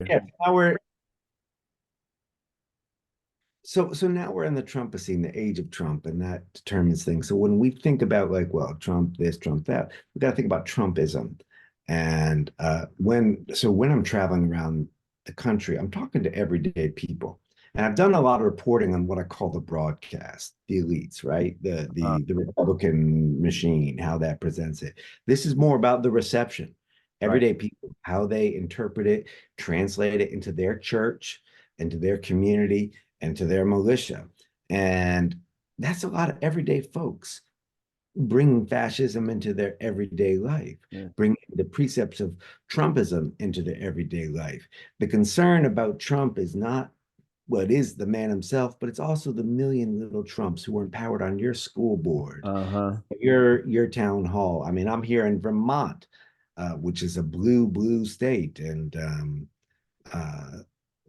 Yeah, now we're so now we're in the Trumpocene, the age of Trump, and that determines things. So when we think about like, well, Trump this, Trump that, we got to think about Trumpism. And when I'm traveling around the country, I'm talking to everyday people. And I've done a lot of reporting on what I call the broadcast, the elites, right? The Republican machine, how that presents it. This is more about the reception. Right. Everyday people, how they interpret it, translate it into their church, into their community, and to their militia. And that's a lot of everyday folks bringing fascism into their everyday life, Yeah. bringing the precepts of Trumpism into their everyday life. The concern about Trump is not what is the man himself, but it's also the million little Trumps who are empowered on your school board, Uh-huh. your town hall. I mean, I'm here in Vermont, which is a blue state, and uh,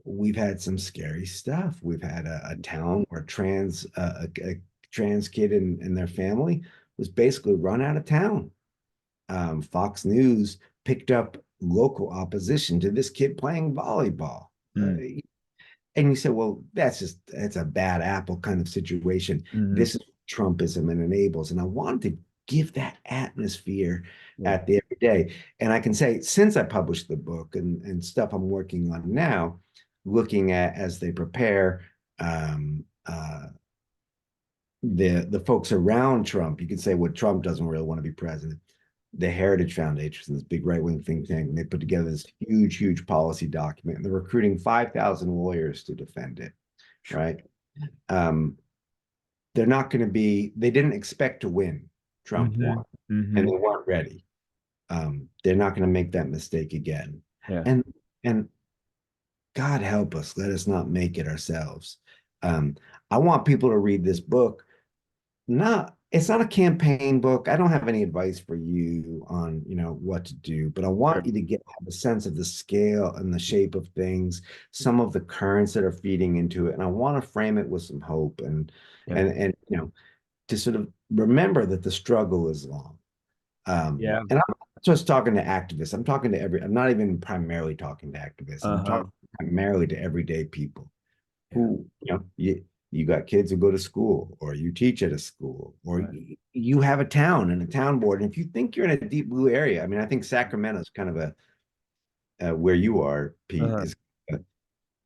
we've had some scary stuff. We've had a town where a trans kid and their family was basically run out of town. Fox News picked up local opposition to this kid playing volleyball. Mm. And you said, well, that's a bad apple kind of situation. Hmm. This is Trumpism and enables. And I wanted to give that atmosphere Yeah. at the everyday. And I can say, since I published the book and stuff I'm working on now, looking at as they prepare the folks around Trump, you could say what Trump doesn't really want to be president. The Heritage Foundation, this big right-wing think tank, and they put together this huge policy document, and they're recruiting 5,000 lawyers to defend it, right? Um, they're not going to be, they didn't expect to win. Trump Hmm. won, and Hmm. they weren't ready. They're not going to make that mistake again. Yeah. And and God help us, let us not make it ourselves. Um, I want people to read this book. Not, it's not a campaign book. I don't have any advice for you on, what to do, but I want Sure. you to have a sense of the scale and the shape of things, some of the currents that are feeding into it. And I want to frame it with some hope Yeah. and to sort of remember that the struggle is long. Yeah. And I'm not just talking to activists. I'm not even primarily talking to activists. I'm Uh-huh. talking primarily to everyday people Yeah. who, you got kids who go to school, or you teach at a school, or Right. you have a town and a town board. And if you think you're in a deep blue area, I mean, I think Sacramento is kind of where you are, Pete, Uh-huh. is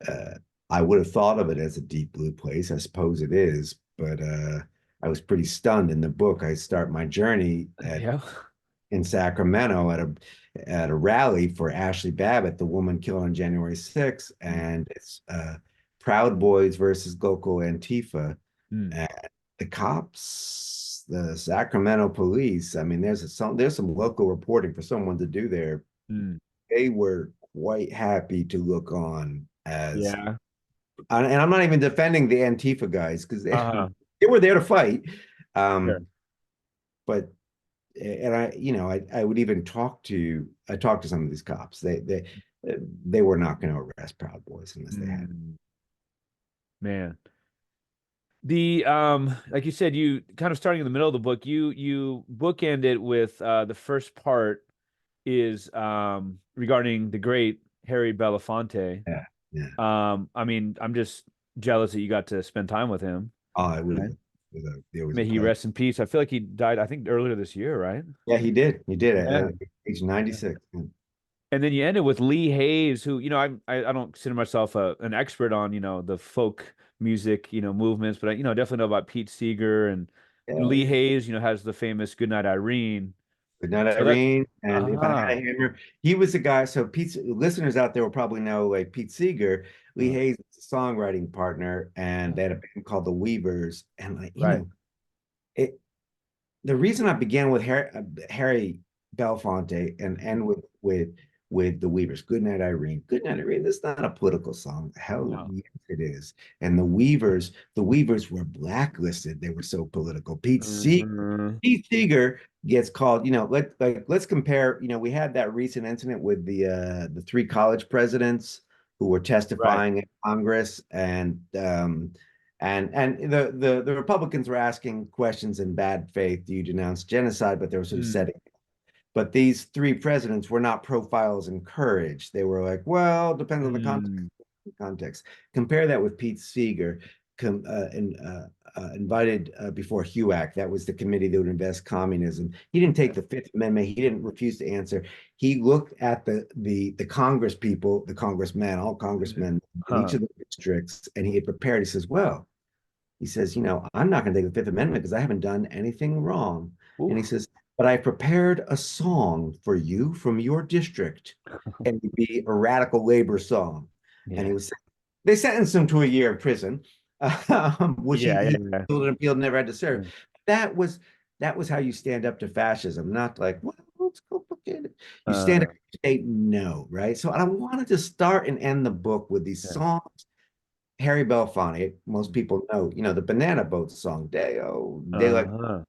uh, I would have thought of it as a deep blue place. I suppose it is, but I was pretty stunned in the book. I start my journey Yeah. in Sacramento at a rally for Ashley Babbitt, the woman killed on January 6th, Mm. and it's Proud Boys versus local Antifa. Mm. And the cops, the Sacramento police, I mean, there's some local reporting for someone to do there. Mm. They were quite happy to look on as, Yeah. and I'm not even defending the Antifa guys because Uh-huh. they were there to fight. Sure. Um, but and I would even I talked to some of these cops. They were not going to arrest Proud Boys unless they had. Mm. Man. The like you said, you kind of starting in the middle of the book, you bookend it with the first part is regarding the great Harry Belafonte. Yeah, yeah. I mean, I'm just jealous that you got to spend time with him. Oh, Right. it was a May he pleasure. rest in peace. I feel like he died, I think, earlier this year, right? Yeah, he did. He did Yeah. at age 96. And then you ended with Lee Hayes, who, I don't consider myself an expert on, the folk music, movements, but I definitely know about Pete Seeger and Yeah, Lee yeah. Hayes, has the famous Goodnight Irene. Good night, So that, Irene. And if I had uh-huh, a hammer, he was a guy. So Pete, listeners out there will probably know like Pete Seeger. Lee uh, Hayes was a songwriting partner, and yeah, they had a band called the Weavers. And right. it the reason I began with Harry Belafonte and end with the Weavers. Good night, Irene. Good night, Irene. This is not a political song. Hell, No. yes, it is. And the Weavers were blacklisted. They were so political. Mhm. Pete Seeger gets called. Let's compare. We had that recent incident with the three college presidents who were Right. testifying in Congress, and the Republicans were asking questions in bad faith. Do you denounce genocide? But they were sort of Mm. setting. But these three presidents were not profiles in courage. They were like, well, depends on the Mm. context. Compare that with Pete Seeger, invited before HUAC. That was the committee that would invest communism. He didn't take the Fifth Amendment. He didn't refuse to answer. He looked at the Congress people, the congressmen, all congressmen in each Huh. of the districts, and he had prepared. He says, well, he says, I'm not going to take the Fifth Amendment because I haven't done anything wrong. And he Oof. says, but I prepared a song for you from your district, and it'd be a radical labor song. And Yeah. he was, they sentenced him to a year in prison, which Yeah, he yeah, appealed, never had to serve. yeah. That was that was how you stand up to fascism, not like, well, let's go look at it. You stand up Uh, and say no, right? So I wanted to start and end the book with these yeah. songs. Harry Belafonte, most people know, the Banana Boat song, Deo, they like Uh-huh.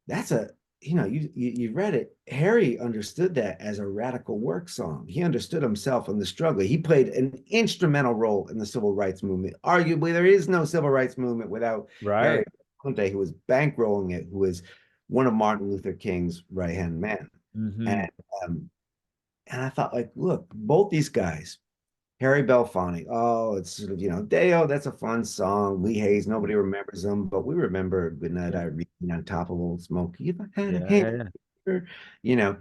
that's a you read it. Harry understood that as a radical work song. He understood himself in the struggle. He played an instrumental role in the civil rights movement. Arguably, there is no civil rights movement without Harry Right. Belafonte, who was bankrolling it, who was one of Martin Luther King's right hand men. And Mm-hmm. um, and I thought, like, look, both these guys, Harry Belafonte. Oh, it's sort of, Deo, that's a fun song. Lee Hayes, nobody remembers him, but we remember Good Night Yeah. Irene on top of Old Smoky. If I had a Yeah, yeah, yeah. hammer, you know,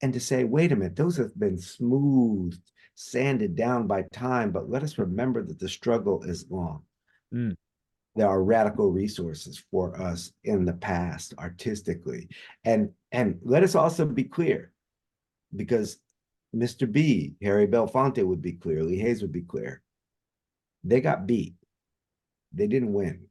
and to say, wait a minute, those have been smoothed, sanded down by time, but let us remember that the struggle is long. Mm. There are radical resources for us in the past artistically. And let us also be clear, because Mr. B, Harry Belafonte would be clear, Lee Hayes would be clear. They got beat. They didn't win.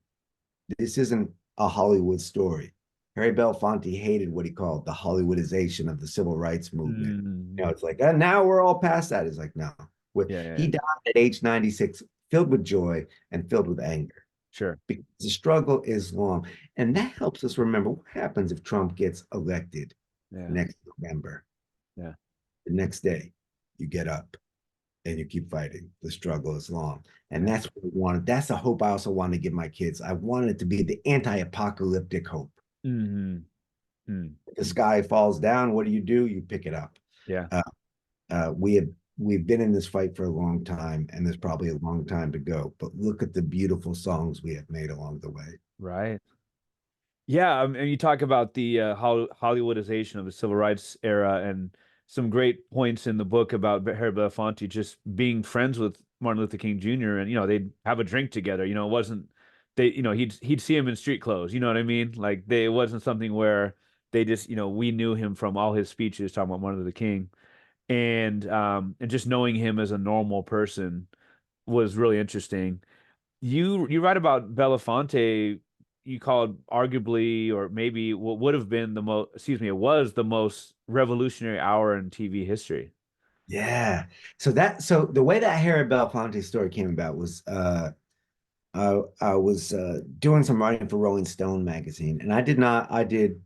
This isn't a Hollywood story. Harry Belafonte hated what he called the Hollywoodization of the civil rights movement. Mm. It's like, now we're all past that. It's like, no. Yeah, yeah, He yeah. died at age 96, filled with joy and filled with anger, Sure. because the struggle is long. And that helps us remember what happens if Trump gets elected Yeah. next November. Yeah. The next day, you get up and you keep fighting. The struggle is long. And Yeah. that's what I wanted. That's the hope I also want to give my kids. I wanted it to be the anti-apocalyptic hope. Mm-hmm. Mm. If the sky falls down, what do? You pick it up. Yeah. Uh, we've been in this fight for a long time, and there's probably a long time to go. But look at the beautiful songs we have made along the way. Right. Yeah, and you talk about the Hollywoodization of the civil rights era, and some great points in the book about Harry Belafonte just being friends with Martin Luther King Jr. and they'd have a drink together. It wasn't they he'd see him in street clothes. You know what I mean? Like it wasn't something where they just we knew him from all his speeches talking about Martin Luther King, and just knowing him as a normal person was really interesting. You write about Belafonte. You called arguably, or maybe what would have been the most, excuse me, it was the most revolutionary hour in TV history. Yeah. So the way that Harry Belafonte story came about was I was doing some writing for Rolling Stone magazine, and I did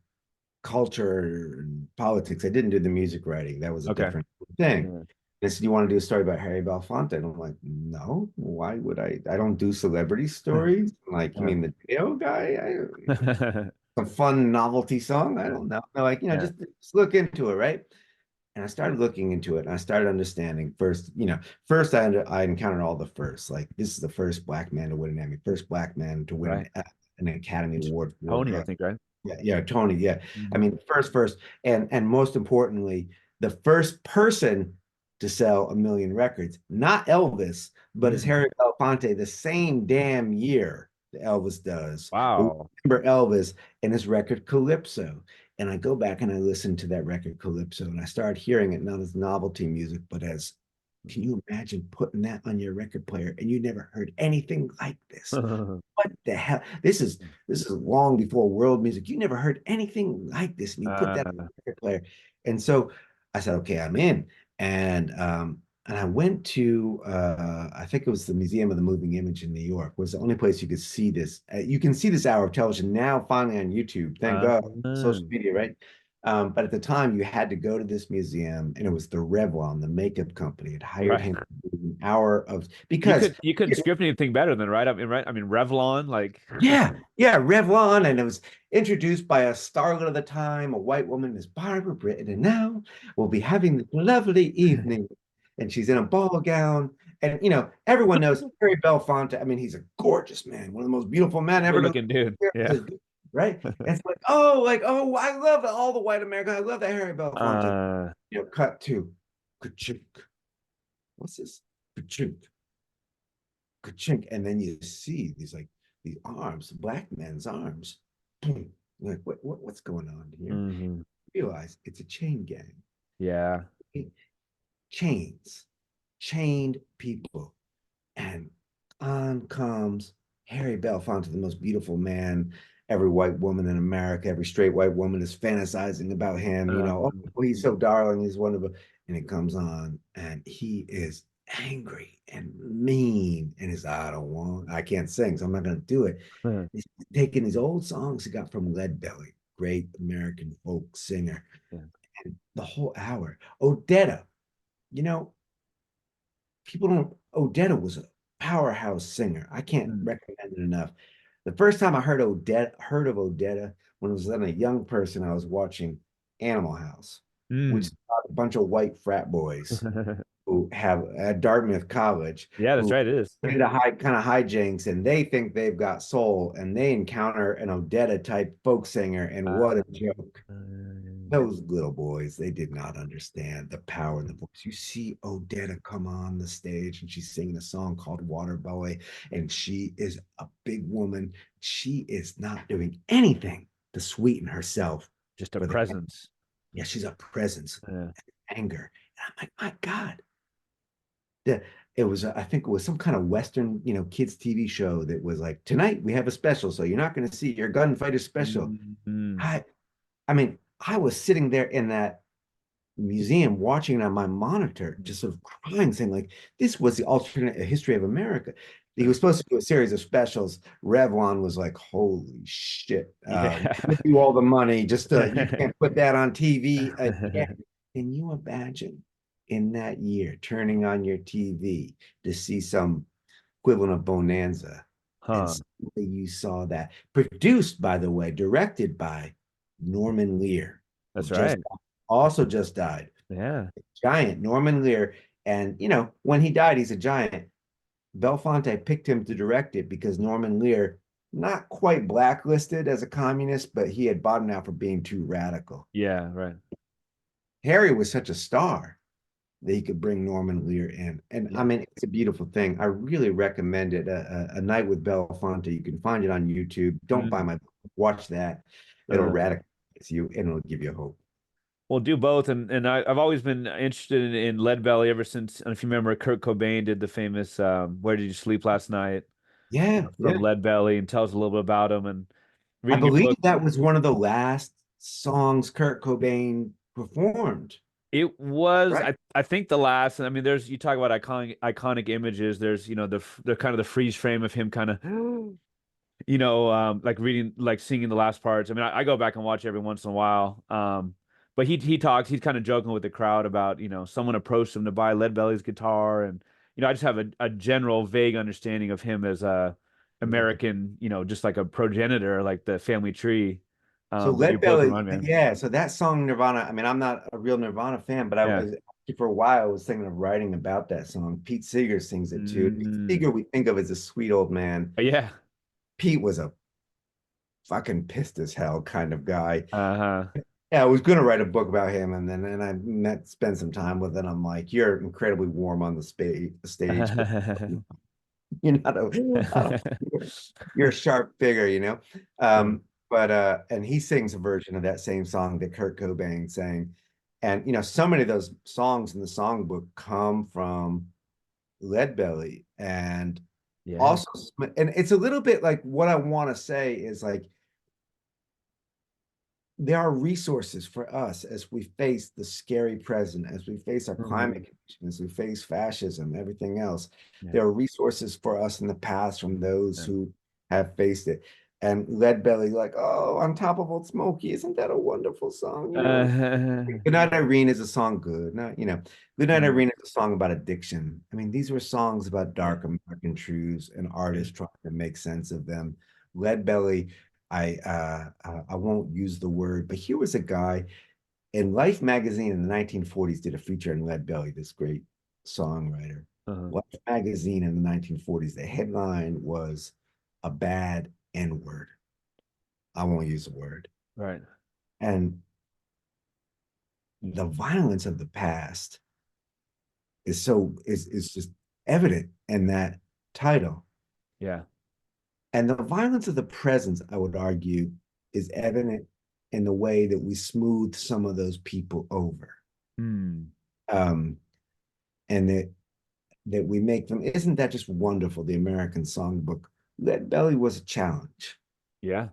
culture and politics. I didn't do the music writing. That was a Okay. different thing. Yeah. They said, you want to do a story about Harry Belafonte? And I'm like, no, why would I? I don't do celebrity stories. I'm like, you Yeah. mean the Dio guy? A fun novelty song? I don't know. They're like, Yeah. just look into it, right? And I started looking into it, and I started understanding first, first I encountered all the firsts. Like, this is the first black man to win an Emmy, first black man to win Right. an Academy Award for Tony, I think, right? yeah, Tony. Yeah. I Mhm. mean, first, and most importantly, the first person to sell 1 million records, not Elvis, but it's Mm. Harry Belafonte the same damn year that Elvis does. But we Wow. remember Elvis and his record Calypso. And I go back and I listen to that record Calypso, and I started hearing it not as novelty music, but as, can you imagine putting that on your record player and you never heard anything like this? What the hell? This is long before world music. You never heard anything like this, and you put that on Uh, the record player. And so I said, okay, I'm in. And I went to I think it was the Museum of the Moving Image in New York, was the only place you could see this. You can see this hour of television now finally on YouTube. Thank uh, God, social media, right? But at the time, you had to go to this museum, and it was the Revlon, the makeup company, had hired Right. him to do an hour of because You couldn't script anything better than right. I mean, right. I mean, Revlon, like yeah, yeah, Revlon, and it was introduced by a starlet of the time, a white woman, Miss Barbara Britton, and now we'll be having this lovely evening, and she's in a ball gown, and everyone knows Harry Belafonte. I mean, he's a gorgeous man, one of the most beautiful men good ever to looking dude. Yeah. live, right? And it's like, oh, I love all the white America. I love that Harry Belafonte. Uh, Cut to ka-chink. What's this? Ka-chink, ka-chink, and then you see these arms, black men's arms. Boom. Like, what's going on here? mhm. Realize it's a chain gang. Yeah. Chains, chained people. And on comes Harry Belafonte, the most beautiful man. Every white woman in America, every straight white woman is fantasizing about him. Oh, he's so darling, he's wonderful. And it comes on, and he is angry and mean. And he's, I can't sing, so I'm not going to do it. He's taking these old songs he got from Leadbelly, great American folk singer, Yeah. and the whole hour. Odetta, you know, people don't. Odetta was a powerhouse singer. I can't Mm. recommend it enough. The first time I heard of Odetta, when I was a young person, I was watching Animal House, which Mm. is about a bunch of white frat boys who have at Dartmouth College Yeah, that's who right. It is. get into high kind of hijinks, and they think they've got soul, and they encounter an Odetta type folk singer, and what a joke. Those little boys, they did not understand the power in the voice. You see Odetta come on the stage, and she's singing a song called Water Boy, and she is a big woman. She is not doing anything to sweeten herself Just a for the presence. yeah, she's a presence, Yeah. anger. And I'm like, my God. The, it was, I think it was some kind of Western, kids TV show that was like, tonight we have a special, so you're not going to see your gunfighter special. Mm. I, I mean, I was sitting there in that museum watching it on my monitor, just sort of crying, saying like, this was the alternate history of America. He was supposed to do a series of specials. Revlon was like, holy shit, Yeah. give you all the money, just you can't put that on TV again. Can you imagine in that year turning on your TV to see some equivalent of Bonanza, and Huh. suddenly you saw that produced, by the way, directed by Norman Lear, who That's right. just died. Yeah. Giant Norman Lear. And when he died, he's a giant. Belfonte picked him to direct it because Norman Lear, not quite blacklisted as a communist, but he had bottomed out for being too radical. Yeah. Right. Harry was such a star that he could bring Norman Lear in. And I Yeah. mean, it's a beautiful thing. I really recommend it. A Night with Belafonte. You can find it on YouTube. Don't buy Mm. my book. Watch that. It'll radicalize you and it'll give you hope. We'll do both, and I've always been interested in Lead Belly ever since. And if you remember, Kurt Cobain did the famous "Where Did You Sleep Last Night?" Yeah, yeah. from Lead Belly, and tells a little bit about him. And I reading your believe book, that was one of the last songs Kurt Cobain performed, it was right? I think the last. I mean, there's you talk about iconic images. There's the kind of the freeze frame of him kind of like reading, like singing the last parts. I mean, I go back and watch every once in a while. But he talks, he's kind of joking with the crowd about, someone approached him to buy Lead Belly's guitar. And, I just have a general vague understanding of him as a American, just like a progenitor, like the family tree. So But you both Leadbelly, remind me. yeah. So that song Nirvana. I mean, I'm not a real Nirvana fan, but I Yeah. was for a while. I was thinking of writing about that song. Pete Seeger sings it too. Pete Mm, Seeger, we think of as a sweet old man. yeah. Pete was a fucking pissed as hell kind of guy. Uh-huh. Yeah, I was going to write a book about him, and then I spent some time with it. I'm like, you're incredibly warm on the stage, but you're not you're a sharp figure. But and he sings a version of that same song that Kurt Cobain sang. And so many of those songs in the songbook come from Leadbelly. And Yeah. also, and it's a little bit like what I want to say is like there are resources for us as we face the scary present, as we face our Mhm. climate condition, as we face fascism, everything else. Yeah. There are resources for us in the past from those Yeah. who have faced it. And Leadbelly, like, oh, on top of Old Smoky, isn't that a wonderful song? You know, Good Night Irene is a song good. Not, Good Night Mhm. Irene is a song about addiction. I mean, these were songs about Yeah. dark American truths and Yeah. artists trying to make sense of them. Leadbelly, I won't use the word, but here was a guy in Life magazine in the 1940s did a feature on Leadbelly, this great songwriter. Uh-huh. Life magazine in the 1940s, the headline was a bad N word. I won't use the word. Right. And the violence of the past is just evident in that title. Yeah. And the violence of the present, I would argue, is evident in the way that we smooth some of those people over. Hmm. Um, and that we make them, isn't that just wonderful? The American Songbook. Lead Belly was a challenge. Yeah.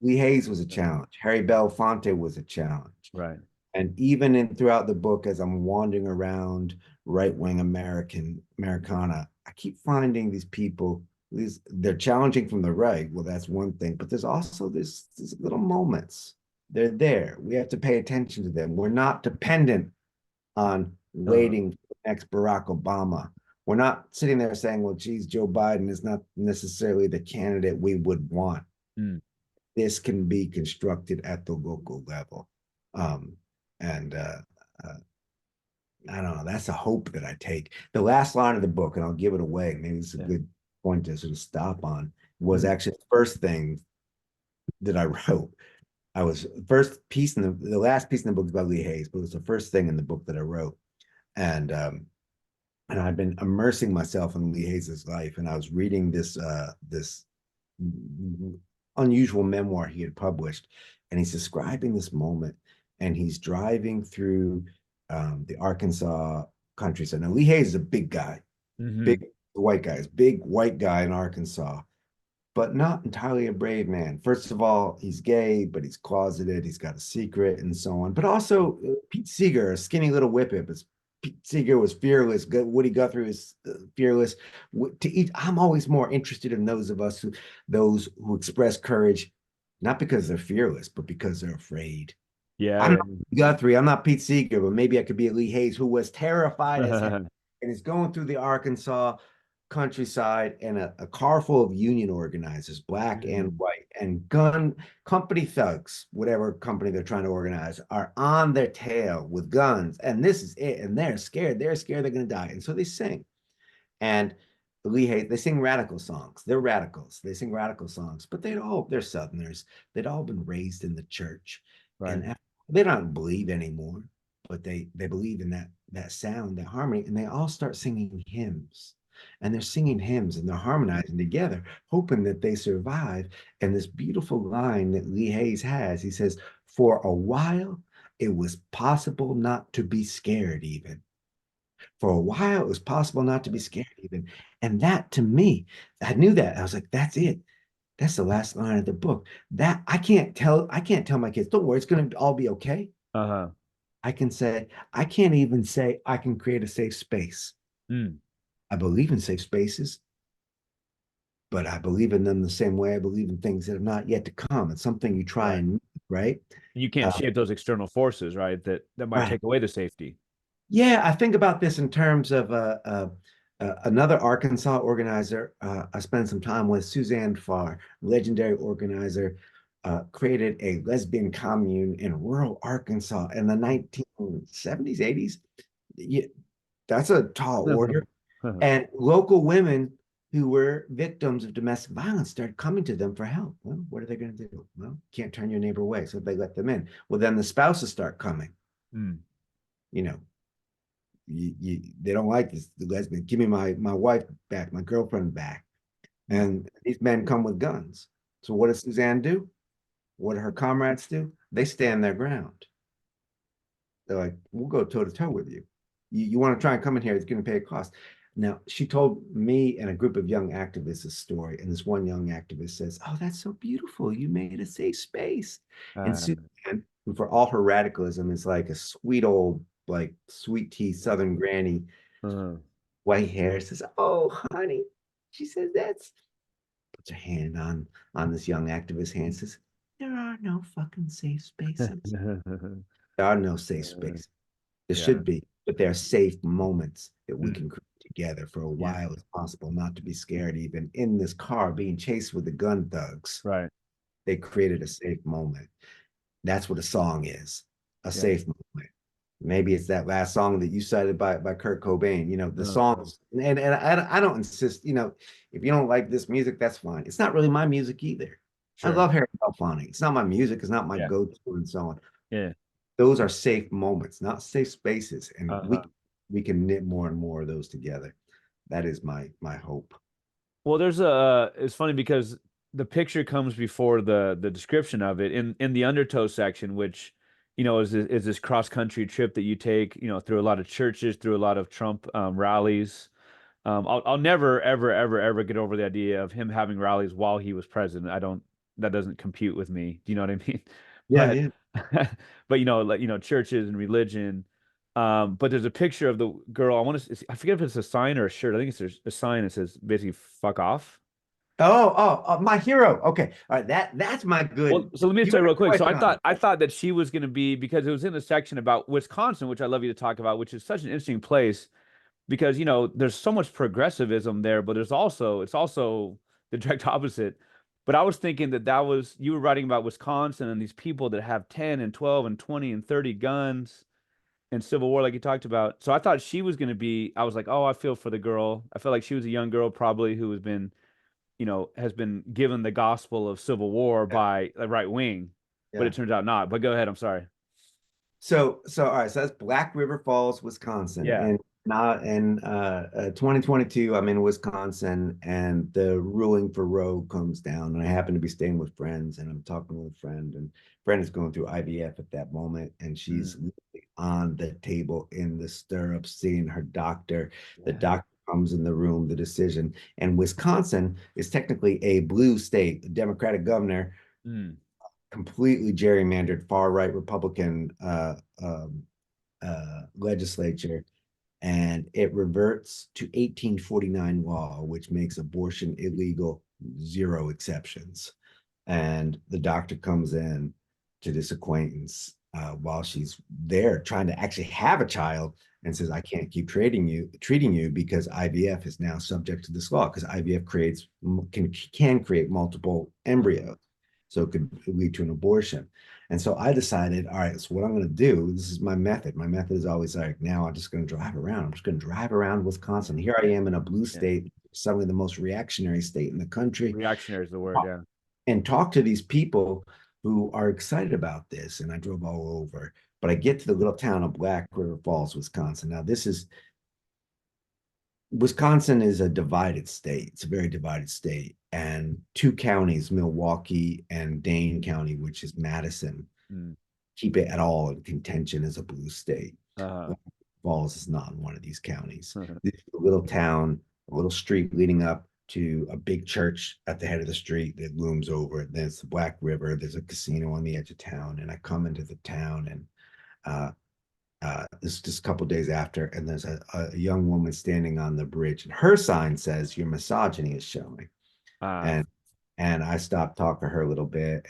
Lee Hayes was a challenge. Harry Belafonte was a challenge. Right. And even in throughout the book, as I'm wandering around right-wing Americana, I keep finding these people, they're challenging from the right. Well, that's one thing, but there's also these little moments. They're there. We have to pay attention to them. We're not dependent on Uh-huh. waiting for the next Barack Obama. We're not sitting there saying, well, geez, Joe Biden is not necessarily the candidate we would want. Mm. This can be constructed at the local level. Um, and uh, I don't know, that's a hope that I take. The last line of the book, and I'll give it away, maybe it's a Yeah. good point to sort of stop on, was Mm. actually the first thing that I wrote. I was first piece in the last piece in the book is about Lee Hayes, but it was the first thing in the book that I wrote. And and I've been immersing myself in Lee Hayes's life, and I was reading this unusual memoir he had published, and he's describing this moment, and he's driving through the Arkansas countryside. Now Lee Hayes is a big guy, Hmm. big white guy, big white guy in Arkansas, but not entirely a brave man. First of all, he's gay, but he's closeted. He's got a secret and so on. But also, Pete Seeger, a skinny little whippet, but Pete Seeger was fearless. Woody Guthrie was fearless. To each, I'm always more interested in those who express courage, not because they're fearless, but because they're afraid. Yeah. I'm Yeah. not Guthrie. I'm not Pete Seeger, but maybe I could be a Lee Hayes who was terrified as hell and is going through the Arkansas countryside and a car full of union organizers, black and Mm. white, and gun company thugs, whatever company they're trying to organize, are on their tail with guns. And this is it. And they're scared. They're scared they're going to die. And so they sing. And Lee Hay, they sing radical songs. They're radicals. They sing radical songs, but they're Southerners. They'd all been raised in the church, Right. and they don't believe anymore, but they believe in that sound, that harmony, and they all start singing hymns. And they're singing hymns and they're harmonizing together, hoping that they survive. And this beautiful line that Lee Hayes has, he says, "For a while, it was possible not to be scared, even." For a while, it was possible not to be scared even. And that to me, I knew that. I was like, that's it. That's the last line of the book. That I can't tell my kids, don't worry, it's gonna all be okay. Uh-huh. I can't even say I can create a safe space. Mm. I believe in safe spaces, but I believe in them the same way I believe in things that have not yet to come. It's something you try Right. and right? You can't Uh, shape those external forces, right? That might right. take away the safety. Yeah, I think about this in terms of another Arkansas organizer I spent some time with, Suzanne Farr, legendary organizer, created a lesbian commune in rural Arkansas in the 1970s, 80s. Yeah, that's a tall order. And local women who were victims of domestic violence started coming to them for help. Well, what are they going to do? Well, can't turn your neighbor away, so they let them in. Well, then the spouses start coming. Mm. You know, they don't like this the lesbian. Give me my wife back, my girlfriend back. Mm. And these men come with guns. So what does Suzanne do? What do her comrades do? They stand their ground. They're like, we'll go toe to toe with you. You want to try and come in here, it's going to pay a cost. Now, she told me and a group of young activists a story, and this one young activist says, oh, that's so beautiful. You made a safe space. And Uh, Suzanne, who for all her radicalism is like a sweet old, like sweet tea Southern granny, uh, white hair, says, oh, honey. She says, that's puts her hand on this young activist's hand, says, "There are no fucking safe spaces. There are no safe spaces. There Yeah. should be, but there are safe moments that we Mm. can create together for a Yeah. while as possible, not to be scared, even in this car being chased with the gun thugs. Right. They created a safe moment. That's what a song is, a Yeah. safe moment. Maybe it's that last song that you cited by Kurt Cobain. You know, the songs, and I don't insist. You know, if you don't like this music, that's fine. It's not really my music either. I Sure. love Harry Belafonte. It's not my music. It's not my Yeah. go-to, and so on. Yeah. Those are safe moments, not safe spaces, and Uh-huh. we can knit more and more of those together. That is my hope. Well, it's funny because the picture comes before the description of it in the undertow section, which, is this cross country trip that you take, through a lot of churches, through a lot of Trump rallies. I'll never, ever, ever, ever get over the idea of him having rallies while he was president. That doesn't compute with me. Do you know what I mean? Yeah, But, yeah. but like, churches and religion. But there's a picture of the girl. I forget if it's a sign or a shirt. I think it's a sign that says basically "fuck off." My hero. Okay, all right. That's my Well, good. so let me You tell got you a real quick. So question on it. I thought that she was going to be, because it was in the section about Wisconsin, which I love you to talk about, which is such an interesting place because there's so much progressivism there, but it's also the direct opposite. But I was thinking that was, you were writing about Wisconsin and these people that have 10 and 12 and 20 and 30 guns and Civil War, like you talked about. So I thought she was going to be. I was like, oh, I feel for the girl. I felt like she was a young girl probably who has been given the gospel of Civil War Yeah, by the right wing, but yeah. it turns out not. But go ahead. I'm sorry. So all right, so that's Black River Falls, Wisconsin. Yeah. And not in 2022, I'm in Wisconsin and the ruling for Roe comes down. And I happen to be staying with friends and I'm talking with a friend, and friend is going through IVF at that moment, and she's Mm. literally on the table in the stirrups seeing her doctor. The Yeah. doctor comes in the room, the decision. And Wisconsin is technically a blue state, a Democratic governor, Mm. completely gerrymandered far right Republican legislature, and it reverts to 1849 law, which makes abortion illegal, zero exceptions. And the doctor comes in to this acquaintance while she's there trying to actually have a child, and says, "I can't keep treating you because IVF is now subject to this law, because IVF can create multiple embryos, so it could lead to an abortion." And so I decided, all right, so what I'm going to do, this is my method. My method is always like, now I'm just going to drive around. I'm just going to drive around Wisconsin. Here I am in a blue Yeah. state, suddenly the most reactionary state in the country, Reactionary is the word. Yeah. and talk to these people who are excited about this. And I drove all over, but I get to the little town of Black River Falls, Wisconsin. Now, Wisconsin is a divided state. It's a very divided state. And two counties, Milwaukee and Dane County, which is Madison, Mm. keep it at all in contention as a blue state. Uh-huh. Falls is not in one of these counties. This is a little town, a little street leading up to a big church at the head of the street that looms over it. There's the Black River. There's a casino on the edge of town. And I come into the town, and this is just a couple days after, and there's a young woman standing on the bridge, and her sign says, "Your misogyny is showing." Uh, And I stopped talking to her a little bit,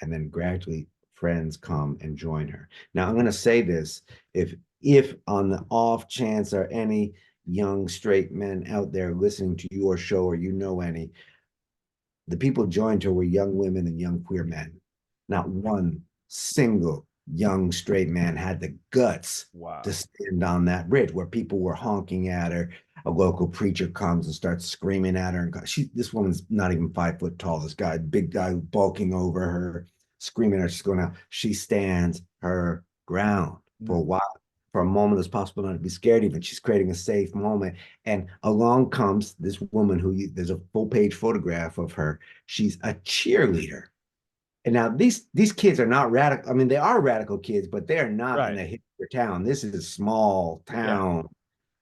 and then gradually friends come and join her. Now I'm going to say this: if on the off chance are any young straight men out there listening to your show, or any, the people joined her were young women and young queer men. Not one single young straight man had the guts to wow. stand on that bridge where people were honking at her. A local preacher comes and starts screaming at her, and this woman's not even 5 foot tall. This guy, big guy, bulking over her, screaming at her. She's going out. She stands her ground for a Mm. while. For a moment, it's possible not to be scared. Even she's creating a safe moment, and along comes this woman there's a full page photograph of her. She's a cheerleader. And now these kids are not radical. I mean, they are radical kids, but they are not in Right. a hipster town. This is a small Yeah. town,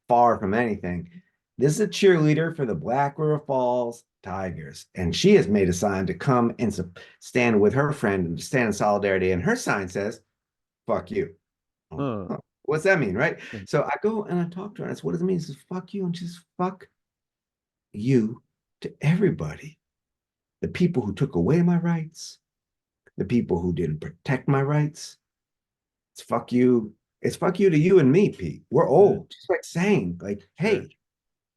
far from anything. This is a cheerleader for the Black River Falls Tigers, and she has made a sign to come and stand with her friend and stand in solidarity. And her sign says, "Fuck you." Oh, Uh, huh. What's that mean, right? So I go and I talk to her, and I said, "What does it mean?" She says, "Fuck you," and she says, "Fuck you to everybody." The people who took away my rights, the people who didn't protect my rights, it's fuck you. It's fuck you to you and me, Pete. We're Mm, old. Just like saying, like, sure. hey,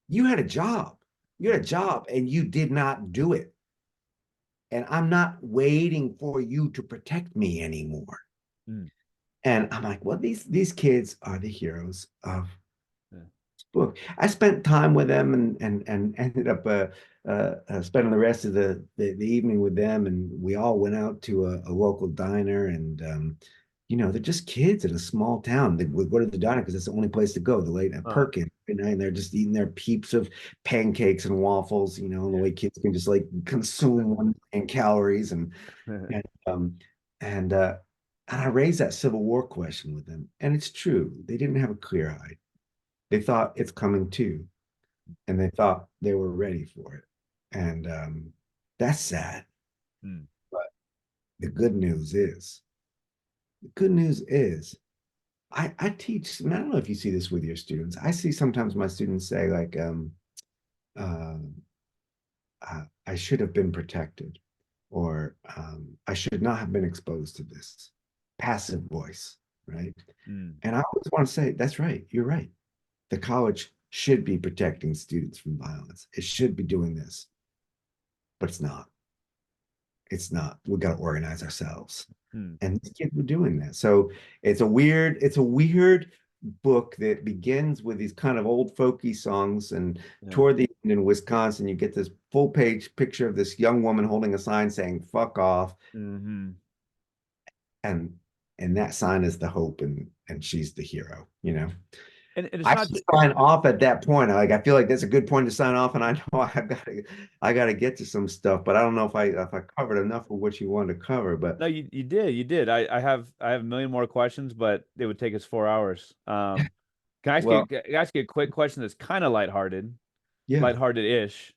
you had a job. You had a Mm, job and you did not do it. And I'm not waiting for you to protect me anymore. mm, And I'm like, well, these kids are the heroes of yeah. this book. I spent time with them and ended up spending the rest of the evening with them, and we all went out to a local diner, and they're just kids in a small town. They would go to the diner because it's the only place to go. The late at Uh, Perkins, and they're just eating their peeps of pancakes and waffles. And the way kids can just like consume 1 million calories and um and uh and I raised that Civil War question with them, and it's true. They didn't have a clear eye. They thought it's coming too, and they thought they were ready for it. And that's sad. mm, But the good news is, the good news is, I teach, and I don't know if you see this with your students. I see sometimes my students say, like, uh, I should have been protected, or I should not have been exposed to this passive voice, right? mm, And I always want to say, that's right. You're right. The college should be protecting students from violence. It should be doing this, but it's not. It's not. We got to organize ourselves. mm, And these kids were doing that. So it's a weird book that begins with these kind of old folky songs, and yeah. toward the end in Wisconsin, you get this full page picture of this young woman holding a sign saying "fuck off," Hmm. and that sign is the hope, and she's the hero. And it's I not should sign off at that point. I feel like that's a good point to sign off, and I know I gotta get to some stuff, but I don't know if I covered enough of what you wanted to cover. But no, you did. I have a million more questions, but it would take us 4 hours. Can I ask you well, can I ask you a quick question that's kind of lighthearted, yeah. lighthearted-ish,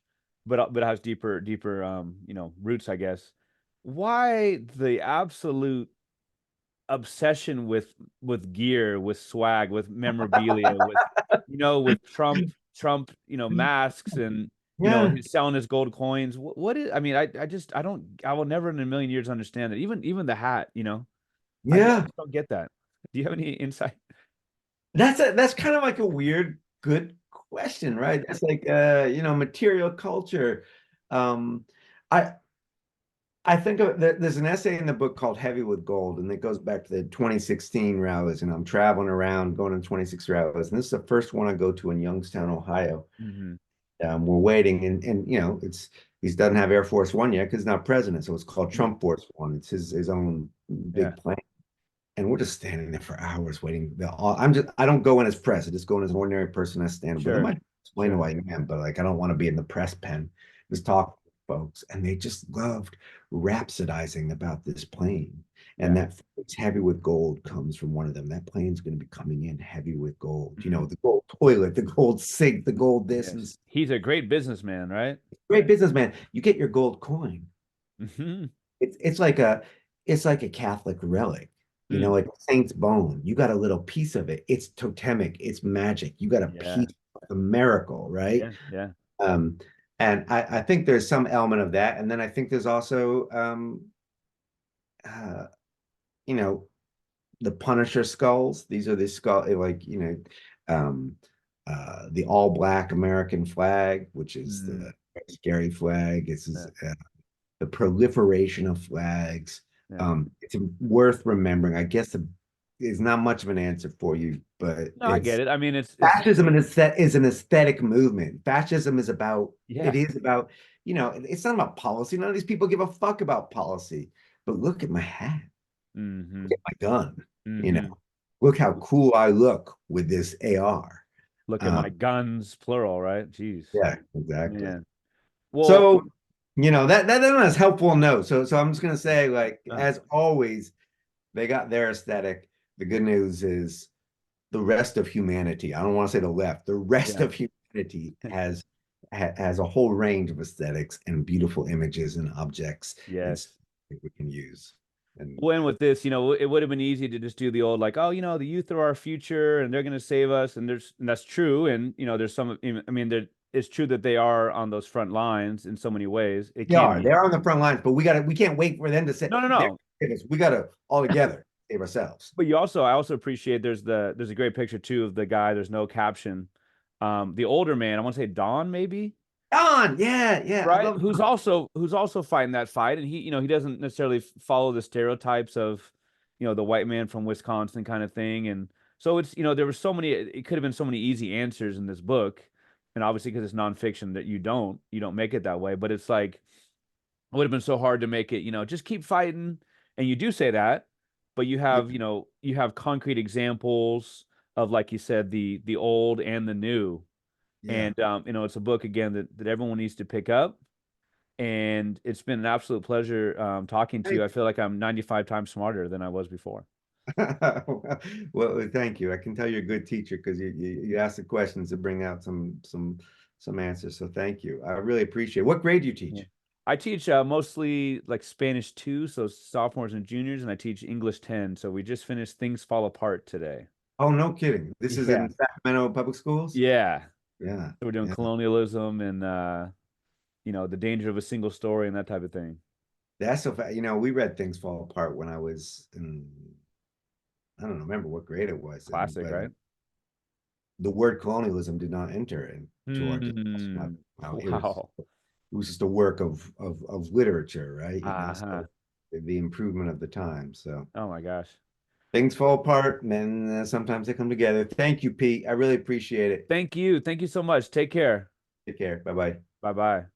but has deeper roots, I guess. Why the absolute obsession with gear, with swag, with memorabilia, with Trump, masks and Yeah, he's selling his gold coins. What is? I mean, I will never in a million years understand it. Even the hat, I yeah. just don't get that. Do you have any insight? That's kind of like a weird, good question, right? That's like material culture. Um, I I think there's an essay in the book called Heavy with Gold, and it goes back to the 2016 rallies. And I'm traveling around going to 26 rallies, and this is the first one I go to in Youngstown, Ohio. Hmm. We're waiting, and it's he doesn't have Air Force One yet because he's not president, so it's called Mm. Trump Force One. It's his own Yeah, big plane, and we're just standing there for hours waiting. I don't go in as press. I just go in as an ordinary person. I stand with them. sure, I explain who sure. I am, but like I don't want to be in the press pen. Just talk to folks, and they just loved rhapsodizing about this plane. And Yeah. that it's heavy with gold comes from one of them. That plane's going to be coming in heavy with gold. Mhm. The gold toilet, the gold sink, the gold this, and Yes. He's a great businessman, right? great businessman. You get your gold coin. Hmm. It's like a Catholic relic, Mm. like a saint's bone. You got a little piece of it. It's totemic. It's magic. You got a Yeah. piece of the miracle, right? Yeah. Yeah. Um, and I think there's some element of that, and then I think there's also uh, you know, the Punisher skulls. These are the skull like um, the all black American flag, which is Mm. the scary flag. This Yeah. is the proliferation of flags. Yeah. It's worth remembering. I guess is not much of an answer for you, but No, I get it's it. I mean, it's fascism is an aesthetic movement. Fascism is about yeah. it is about it's not about policy. None of these people give a fuck about policy. But look at my hat, Hmm. look at my gun. You know, Hmm. look how cool I look with this AR. Look at Um, my guns, plural, right? Jeez, yeah, exactly. man. Well, So, that's a helpful note. So I'm just gonna say, like, uh, as always, they got their aesthetic. The good news is the rest of humanity. I don't want to say the left. The rest yeah. of humanity has a whole range of aesthetics and beautiful images and objects and Yes. stuff that we can use. And We'll end with this. It would have been easy to just do the old like, oh, the youth are our future and they're going to save us, and that's true. And there's some. I mean, it's true that they are on those front lines in so many ways. It They can are. be. They're on the front lines, but we can't wait for them to say No, no, they're no. we gotta all together save ourselves. But I also appreciate there's a great picture too of the guy. There's no caption. The older man, I want to say Don, maybe, Don, yeah, yeah. I right? love Who's also fighting that fight, and he doesn't necessarily follow the stereotypes of, the white man from Wisconsin kind of thing. And so it's, there were so many. It could have been so many easy answers in this book, and obviously because it's nonfiction that you don't make it that way. But it's like it would have been so hard to make it, just keep fighting. And you do say that, but yeah, you have concrete examples of, like you said, the old and the new. yeah. And it's a book again that everyone needs to pick up. And it's been an absolute pleasure talking to you. I feel like I'm 95 times smarter than I was before. Well, thank you. I can tell you're a good teacher because you ask the questions to bring out some answers. So thank you. I really appreciate it. What grade do you Yeah. teach? I teach mostly like Spanish 2, so sophomores and juniors, and I teach English 10. So we just finished Things Fall Apart today. Oh, no kidding. This is Yeah. in Sacramento Public Schools? Yeah. Yeah. So we're doing Yeah. colonialism and the danger of a single story and that type of thing. That's so fast. We read Things Fall Apart when I was in, I don't remember what grade it was in, Classic, but right? the word colonialism did not enter into our discussion. Hmm. Wow, Wow. it was just a work of literature, right? Uh-huh. So the improvement of the time. So Oh my gosh. things fall apart, and then sometimes they come together. Thank you, Pete. I really appreciate it. Thank you. Thank you so much. Take care. Take care. Bye bye. Bye bye.